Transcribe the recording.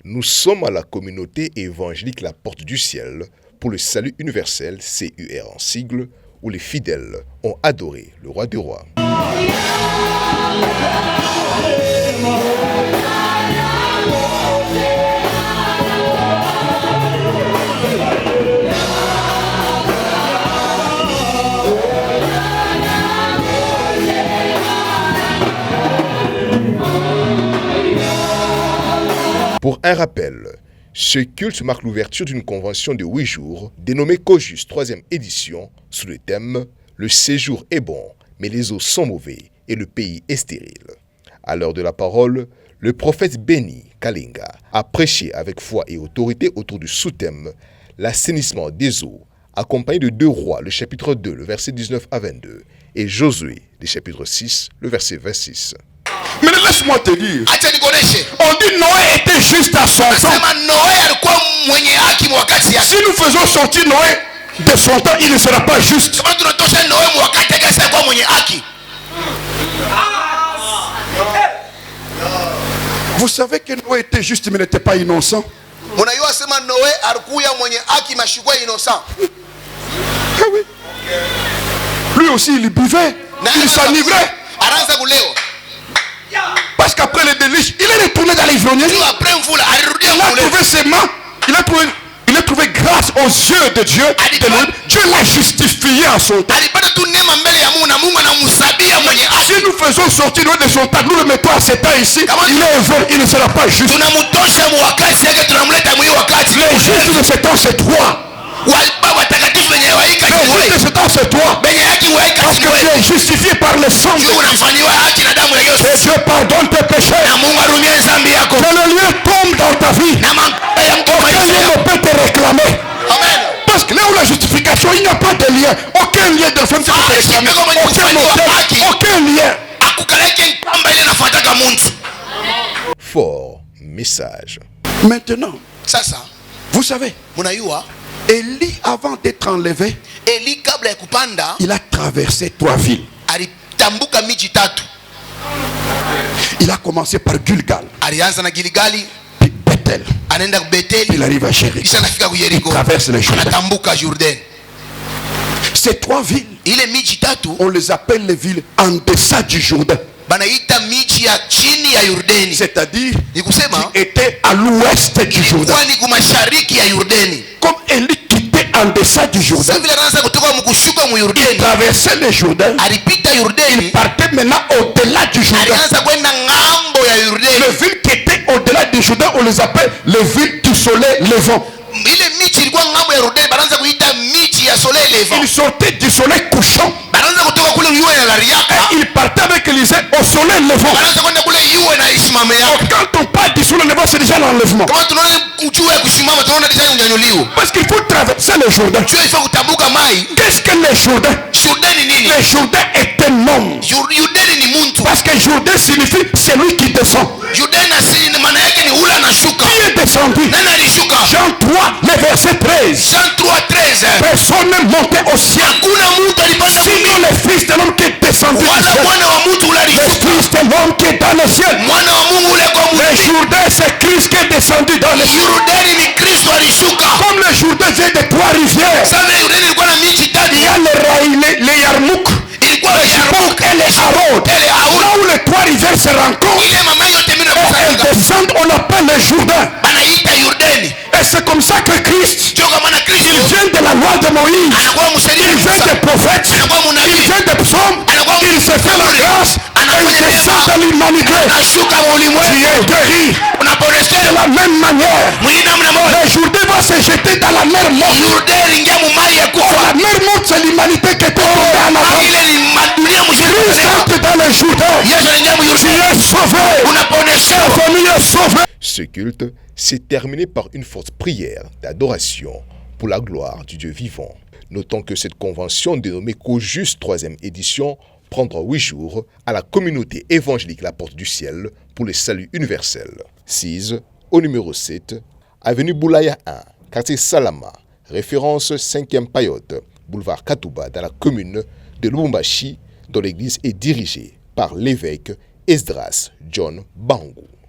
Nous sommes à la communauté évangélique La Porte du Ciel pour le salut universel, CUR en sigle, où les fidèles ont adoré le roi des rois. Pour un rappel, ce culte marque l'ouverture d'une convention de 8 jours, dénommée COJUS 3e édition, sous le thème « Le séjour est bon, mais les eaux sont mauvais et le pays est stérile ». À l'heure de la parole, le prophète Benny Kalinga a prêché avec foi et autorité autour du sous-thème « L'assainissement des eaux », accompagné de 2 Rois, le chapitre 2, le verset 19 à 22, et Josué, le chapitre 6, le verset 26. Mais laisse-moi te dire, on dit Noé était juste à son temps. Si nous faisons sortir Noé de son temps, il ne sera pas juste. Vous savez que Noé était juste mais n'était pas innocent. Ah oui. Lui aussi il buvait, il s'enivrait. Parce qu'après les délices, il est retourné dans l'ivrognerie. Il a trouvé ses mains. Il a trouvé grâce aux yeux de Dieu. Dieu l'a justifié à son temps. Si nous faisons sortir de son temps, nous le mettons à cet temps ici, il est heureux, il ne sera pas juste. Les justes de ce temps, c'est toi. C'est toi. Parce que tu es justifié par le sang. Et Dieu pardonne tes péchés. Que le lieu tombe dans ta vie. Aucun lieu ne peut te réclamer. Parce que là où la justification, il n'y a pas de lien. Aucun lien de femme ne peut te réclamer. Aucun lien. Fort message. Maintenant, vous savez, Élie, avant d'être enlevé, il a traversé 3 villes. Il a commencé par Gilgal, puis Bethel, puis il arrive à Jéricho. Il traverse le Jourdain. Ces 3 villes, on les appelle les villes en deçà du Jourdain. C'est-à-dire qui était à l'ouest du Jourdain. Comme Élie quittait en deçà du Jourdain, il traversait le Jourdain, il partait maintenant au-delà du Jourdain. Les villes qui étaient au-delà du Jourdain, on les appelle les villes du soleil levant. Il sortait du soleil couchant. Il partait avec Élisée au soleil levant. Quand on parle du soleil levant, c'est déjà l'enlèvement. Parce qu'il faut traverser le Jourdain. Qu'est-ce que le Jourdain? Le Jourdain est un homme. Parce que Jourdain signifie celui qui descend. Qui est descendu? Jean 3, le verset 13. Personne n'est monté au ciel. Sinon le Fils de l'homme qui est descendu du ciel. Le Fils de l'homme qui est dans le ciel. Le Jourdain, c'est Christ qui est descendu dans le ciel. Comme le Jourdain vient de 3 rivières, il y a les Yarmouk, les Jabok et les Harod. Là où les 3 rivières se rencontrent, elles descendent, on appelle le Jourdain. Et c'est comme ça que Christ, il vient de la loi de Moïse, il vient des prophètes, il vient des psaumes, il se fait la grâce, et il descend dans l'humanité. Tu es guéri. De la même manière, le Jourdain va se jeter dans la mer morte. La mer morte, c'est l'humanité qui est tombée en avant. Christ entre dans le Jourdain. Tu es sauvé. Ta famille est sauvée. Ce culte s'est terminé par une forte prière d'adoration pour la gloire du Dieu vivant. Notons que cette convention dénommée COJUS 3e édition prendra 8 jours à la communauté évangélique La Porte du Ciel pour le salut universel. 6 au numéro 7, avenue Boulaya 1, quartier Salama, référence 5e Payotte, boulevard Katouba dans la commune de Lubumbashi, dont l'église est dirigée par l'évêque Esdras John Bangou.